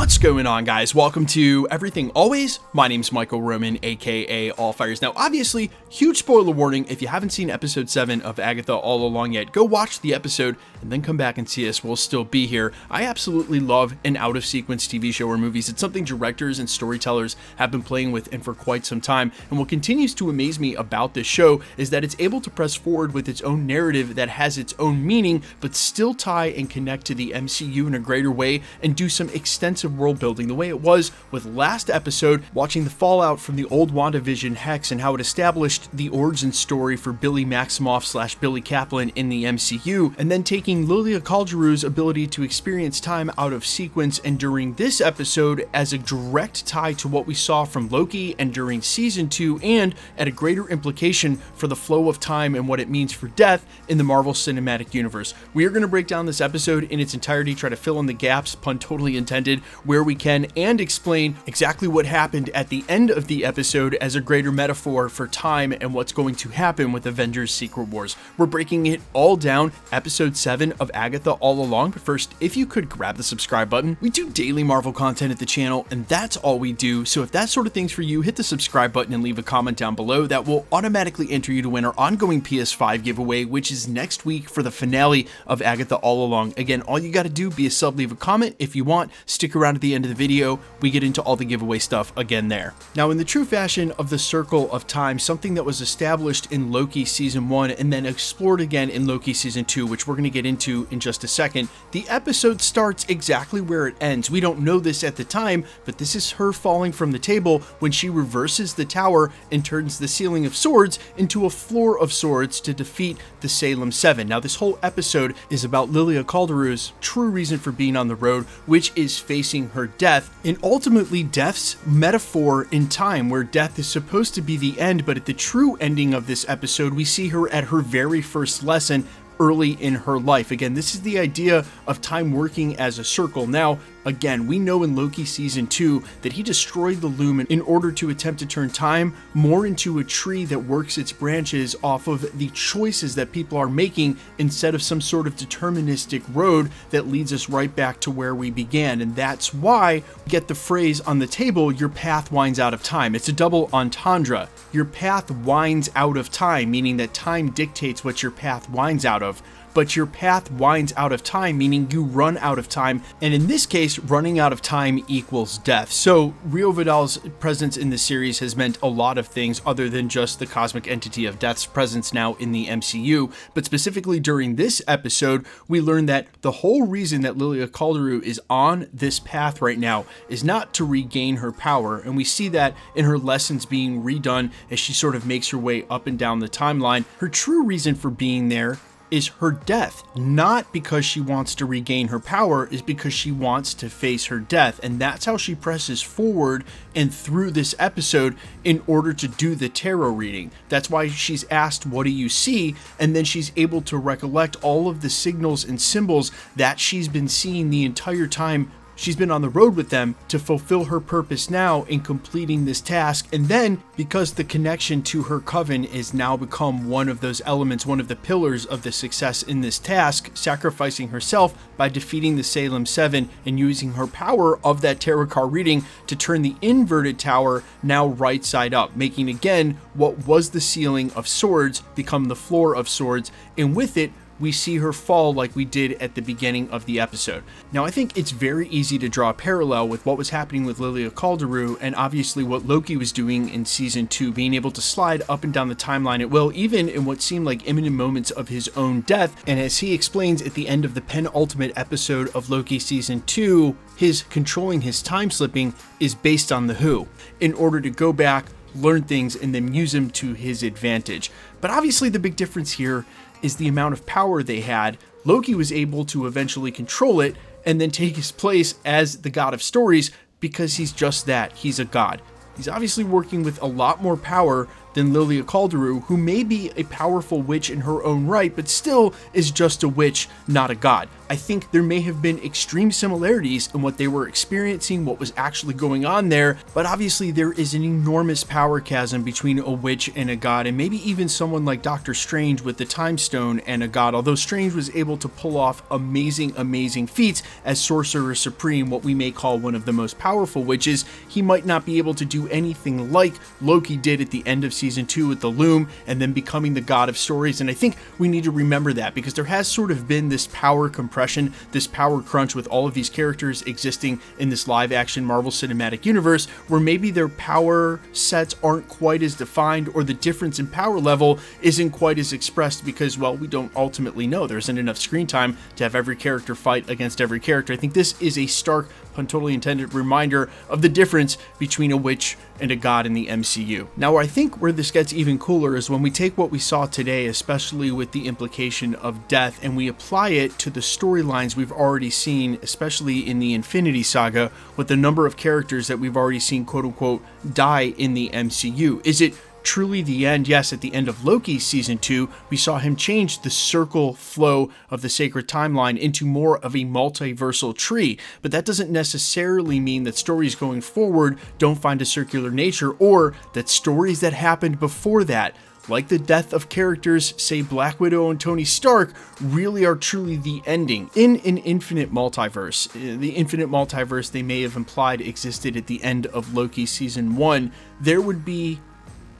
What's going on, guys? Welcome to Everything Always. My name's Michael Roman, aka Allfires. Now, obviously, huge spoiler warning. If you haven't seen episode 7 of Agatha All Along yet, go watch the episode and then come back and see us. We'll still be here. I absolutely love an out-of-sequence TV show or movies. It's something directors and storytellers have been playing with and for quite some time. And what continues to amaze me about this show is that it's able to press forward with its own narrative that has its own meaning, but still tie and connect to the MCU in a greater way and do some extensive world building the way it was with last episode, watching the fallout from the old WandaVision Hex and how it established the origin story for Billy Maximoff / Billy Kaplan in the MCU, and then taking Lilia Calderu's ability to experience time out of sequence and during this episode as a direct tie to what we saw from Loki and during season 2, and at a greater implication for the flow of time and what it means for death in the Marvel Cinematic Universe. We are going to break down this episode in its entirety, try to fill in the gaps, pun totally intended, where we can, and explain exactly what happened at the end of the episode as a greater metaphor for time and what's going to happen with Avengers Secret Wars. We're breaking it all down, episode 7 of Agatha All Along. But first, if you could grab the subscribe button. We do daily Marvel content at the channel, and that's all we do. So if that sort of thing's for you, hit the subscribe button and leave a comment down below. That will automatically enter you to win our ongoing PS5 giveaway, which is next week for the finale of Agatha All Along. Again, all you got to do, be a sub, leave a comment. If you want, stick around at the end of the video. We get into all the giveaway stuff again there. Now, in the true fashion of the circle of time, something that was established in Loki season 1 and then explored again in Loki season 2, which we're going to get into in just a second, the episode starts exactly where it ends. We don't know this at the time, but this is her falling from the table when she reverses the tower and turns the ceiling of swords into a floor of swords to defeat the Salem 7. Now, this whole episode is about Lilia Calderu's true reason for being on the road, which is facing her death, and ultimately death's metaphor in time, where death is supposed to be the end, but at the true ending of this episode, we see her at her very first lesson early in her life. Again, this is the idea of time working as a circle. Now, again, we know in Loki season 2 that he destroyed the loom in order to attempt to turn time more into a tree that works its branches off of the choices that people are making instead of some sort of deterministic road that leads us right back to where we began. And that's why we get the phrase on the table, your path winds out of time. It's a double entendre. Your path winds out of time, meaning that time dictates what your path winds out of. But your path winds out of time, meaning you run out of time. And in this case, running out of time equals death. So Rio Vidal's presence in the series has meant a lot of things other than just the cosmic entity of death's presence now in the MCU. But specifically during this episode, we learn that the whole reason that Lilia Calderu is on this path right now is not to regain her power. And we see that in her lessons being redone as she sort of makes her way up and down the timeline. Her true reason for being there is her death, not because she wants to regain her power, is because she wants to face her death. And that's how she presses forward and through this episode in order to do the tarot reading. That's why she's asked, what do you see? And then she's able to recollect all of the signals and symbols that she's been seeing the entire time she's been on the road with them to fulfill her purpose now in completing this task. And then, because the connection to her coven is now become one of those elements, one of the pillars of the success in this task, sacrificing herself by defeating the Salem 7 and using her power of that tarot card reading to turn the inverted tower now right side up, making again what was the ceiling of swords become the floor of swords, and with it, we see her fall like we did at the beginning of the episode. Now, I think it's very easy to draw a parallel with what was happening with Lilia Calderu and obviously what Loki was doing in season 2, being able to slide up and down the timeline at will, even in what seemed like imminent moments of his own death. And as he explains at the end of the penultimate episode of Loki season 2, his controlling his time slipping is based on the Who, in order to go back, learn things, and then use them to his advantage. But obviously the big difference here is the amount of power they had. Loki was able to eventually control it and then take his place as the god of stories because he's just that. He's a god. He's obviously working with a lot more power than Lilia Calderu, who may be a powerful witch in her own right, but still is just a witch, not a god. I think there may have been extreme similarities in what they were experiencing, what was actually going on there, but obviously there is an enormous power chasm between a witch and a god, and maybe even someone like Doctor Strange with the Time Stone and a god, although Strange was able to pull off amazing feats as Sorcerer Supreme, what we may call one of the most powerful witches. He might not be able to do anything like Loki did at the end of season 2 with the Loom and then becoming the god of stories, and I think we need to remember that because there has sort of been this power compression, this power crunch with all of these characters existing in this live action Marvel Cinematic Universe, where maybe their power sets aren't quite as defined or the difference in power level isn't quite as expressed because, well, we don't ultimately know. There isn't enough screen time to have every character fight against every character. I think this is a stark, pun totally intended, reminder of the difference between a witch and a god in the MCU. Now, I think where this gets even cooler is when we take what we saw today, especially with the implication of death, and we apply it to the storylines we've already seen, especially in the Infinity Saga, with the number of characters that we've already seen, quote unquote, die in the MCU. Is it truly the end? Yes, at the end of Loki season 2, we saw him change the circle flow of the sacred timeline into more of a multiversal tree, but that doesn't necessarily mean that stories going forward don't find a circular nature, or that stories that happened before that, like the death of characters, say Black Widow and Tony Stark, really are truly the ending. In an infinite multiverse, the infinite multiverse they may have implied existed at the end of Loki season 1, there would be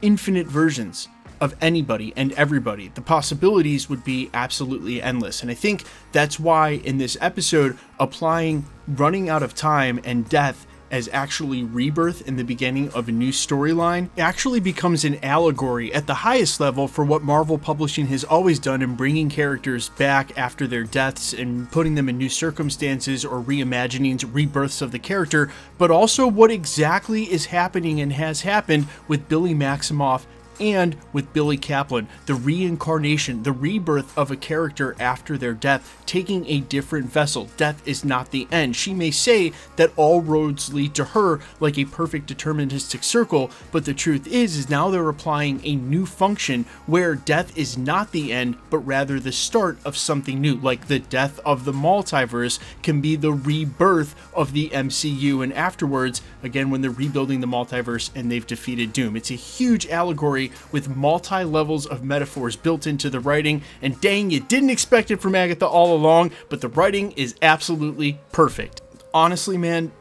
infinite versions of anybody and everybody. The possibilities would be absolutely endless. And I think that's why in this episode, applying running out of time and death as actually rebirth in the beginning of a new storyline actually becomes an allegory at the highest level for what Marvel Publishing has always done in bringing characters back after their deaths and putting them in new circumstances or reimaginings, rebirths of the character, but also what exactly is happening and has happened with Billy Maximoff and with Billy Kaplan, the reincarnation, the rebirth of a character after their death, taking a different vessel. Death is not the end. She may say that all roads lead to her like a perfect deterministic circle, but the truth is now they're applying a new function where death is not the end, but rather the start of something new, like the death of the multiverse can be the rebirth of the MCU, and afterwards, again, when they're rebuilding the multiverse and they've defeated Doom. It's a huge allegory with multi-levels of metaphors built into the writing, and dang, you didn't expect it from Agatha all along, but the writing is absolutely perfect. Honestly, man,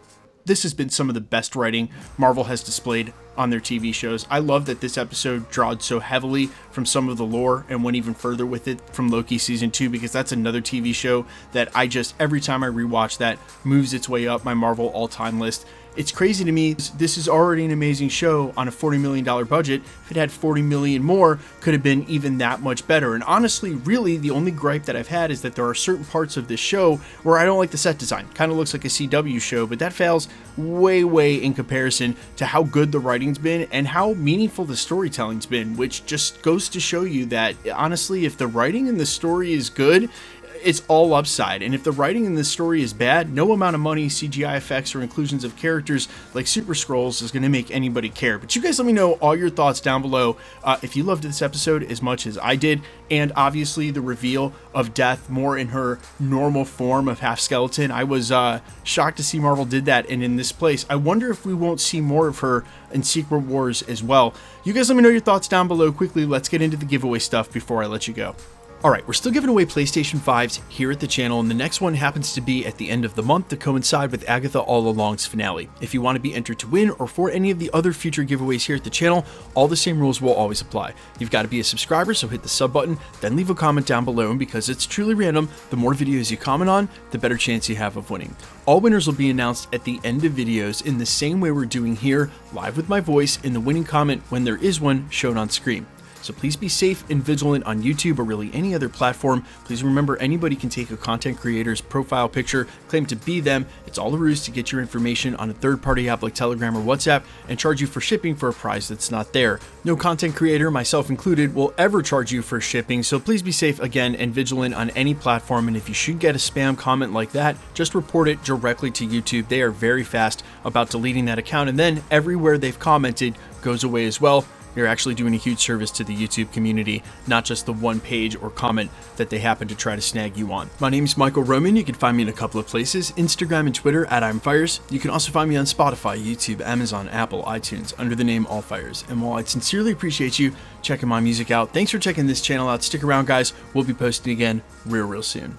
this has been some of the best writing Marvel has displayed on their TV shows. I love that this episode drawed so heavily from some of the lore and went even further with it from Loki season 2, because that's another TV show that I just, every time I rewatch that, moves its way up my Marvel all-time list. It's crazy to me. This is already an amazing show on a $40 million budget. If it had 40 million more, could have been even that much better. And honestly, really, the only gripe that I've had is that there are certain parts of this show where I don't like the set design. Kind of looks like a CW show, but that fails way in comparison to how good the writing's been and how meaningful the storytelling's been, which just goes to show you that, honestly, if the writing and the story is good, it's all upside. And if the writing in this story is bad, no amount of money, CGI effects, or inclusions of characters like Super Skrulls is going to make anybody care. But you guys let me know all your thoughts down below if you loved this episode as much as I did, and obviously the reveal of Death more in her normal form of half skeleton. I was shocked to see Marvel did that, and in this place, I wonder if we won't see more of her in Secret Wars as well. You guys let me know your thoughts down below. Quickly, let's get into the giveaway stuff before I let you go. Alright, we're still giving away PlayStation 5s here at the channel, and the next one happens to be at the end of the month to coincide with Agatha All Along's finale. If you want to be entered to win or for any of the other future giveaways here at the channel, all the same rules will always apply. You've got to be a subscriber, so hit the sub button, then leave a comment down below, and because it's truly random, the more videos you comment on, the better chance you have of winning. All winners will be announced at the end of videos in the same way we're doing here, live with my voice in the winning comment when there is one shown on screen. So please be safe and vigilant on YouTube or really any other platform. Please remember, anybody can take a content creator's profile picture, claim to be them. It's all a ruse to get your information on a third-party app like Telegram or WhatsApp and charge you for shipping for a price that's not there. No content creator, myself included, will ever charge you for shipping, so please be safe again and vigilant on any platform. And if you should get a spam comment like that, just report it directly to YouTube. They are very fast about deleting that account, and then everywhere they've commented goes away as well. you're actually doing a huge service to the YouTube community, not just the one page or comment that they happen to try to snag you on. My name is Michael Roman. You can find me in a couple of places, Instagram and Twitter at @I'mFires. You can also find me on Spotify, YouTube, Amazon, Apple, iTunes under the name All Fires. And while I sincerely appreciate you checking my music out, thanks for checking this channel out. Stick around, guys. We'll be posting again real soon.